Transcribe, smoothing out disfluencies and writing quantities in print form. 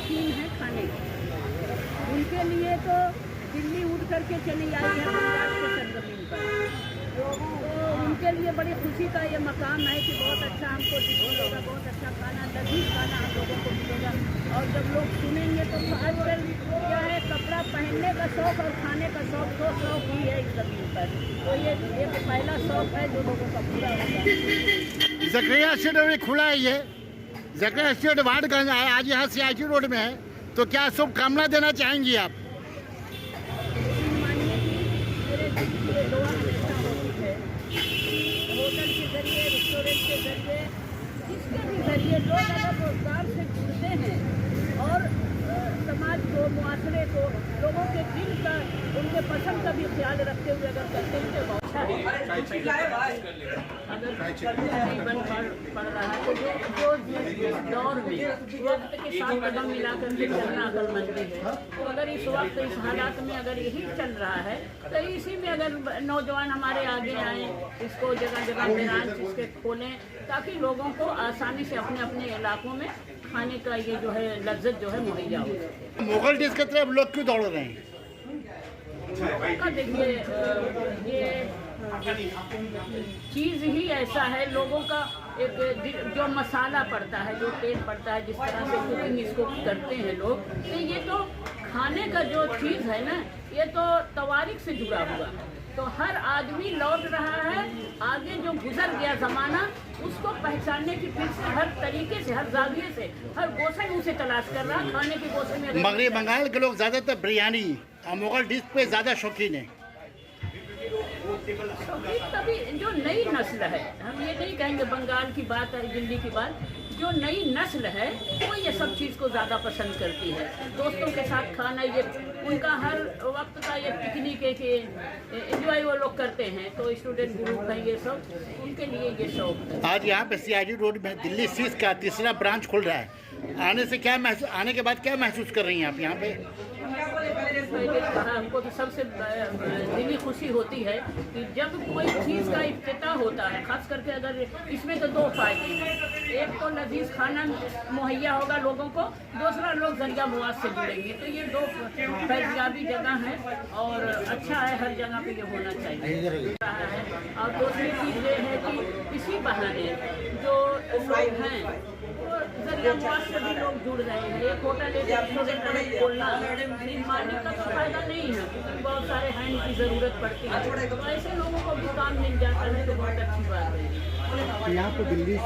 शौकीन हैं खाने के, उनके लिए तो दिल्ली उठ करके चली आई है पंजाब के सरजमीन पर। तो उनके लिए बड़ी खुशी का ये मकाम है कि बहुत अच्छा हमको मिलेगा, बहुत अच्छा खाना, लजीज खाना हम लोगों को मिलेगा। और जब लोग सुनेंगे तो आजकल क्या है, कपड़ा पहनने का शौक़ और खाने का शौक़, दो शौक़ ही है इस ज़मीन पर। तो ये एक पहला शौक़ है जो लोगों का पूरा होगा। ज़करिया स्ट्रीट में खुला है ये, ज़करिया स्ट्रीट वार्डगंज है, आज यहाँ सियाची रोड में है। तो क्या शुभकामना देना चाहेंगी आप? होटल के जरिए, रेस्टोरेंट के जरिए, इसके भी जरिए लोग अगर रोजगार से जुड़ते हैं और समाज को, मुआशरे को, लोगों के दिल का, उनके पसंद का भी ख्याल रखते हुए अगर करते हैं तो बहुत अच्छा है। अगर नहीं बन पड़ रहा है तो जो दौर में वक्त के साथ कदम मिलाकर के चलना अकलमंदी है। तो अगर इस वक्त इस हालात में अगर यही चल रहा है तो इसी में अगर नौजवान हमारे आगे आए, इसको जगह जगह ब्रांच इसके खोलें ताकि लोगों को आसानी से अपने अपने इलाकों में खाने का ये जो है लज्जत जो है मुहैया हो सके। मुगल डिश की तरफ लोग क्यों दौड़ रहे हैं? देखिए ये चीज़ ही ऐसा है, लोगों का एक जो मसाला पड़ता है, जो तेल पड़ता है, जिस तरह से कुकिंग इसको करते हैं लोग, तो ये तो खाने का जो चीज़ है ना, ये तो तवारीख से जुड़ा हुआ है। तो हर आदमी लौट रहा है, आगे जो गुजर गया ज़माना उसको पहचानने की फिर से हर तरीके से, हर जाविये से, हर गोशे उसे तलाश कर रहा है। खाने के गोशे में मगरबी बंगाल के लोग ज़्यादातर बिरयानी और मुगल डिश पे ज़्यादा शौकीन है। तभी जो नई नस्ल है, हम ये नहीं कहेंगे बंगाल की बात है, दिल्ली की बात, जो नई नस्ल है वो ये सब चीज़ को ज़्यादा पसंद करती है। दोस्तों के साथ खाना, ये उनका हर वक्त का ये पिकनिक है कि एंजॉय वो लोग करते हैं। तो स्टूडेंट ग्रुप है, ये सब उनके लिए ये शौक है। आज यहाँ पे सियाजी रोड में दिल्ली सीज का तीसरा ब्रांच खुल रहा है। आने के बाद क्या महसूस कर रही हैं आप यहाँ पे? पहले कहा, हमको तो सबसे दिली खुशी होती है कि जब कोई चीज़ का इफ्तिताह होता है, खास करके अगर इसमें तो दो फायदे हैं। एक तो लजीज खाना मुहैया होगा लोगों को, दूसरा लोग जरिया मुआज से जुड़ेंगे। तो ये दो फैज़याबी जगह है और अच्छा है, हर जगह पे ये होना चाहिए। और दूसरी चीज़ ये है कि इसी बहाने जो लोग हैं वो जरिया मुआज से भी लोग जुड़ रहे हैं। एक होटल, एक रेस्टोरेंट खोलना मालिक का तो फायदा नहीं है, क्योंकि बहुत सारे हैंड की ज़रूरत पड़ती है। तो ऐसे लोगों को भी काम मिल जाता है तो बहुत अच्छी बात है। यहाँ पे दिल्ली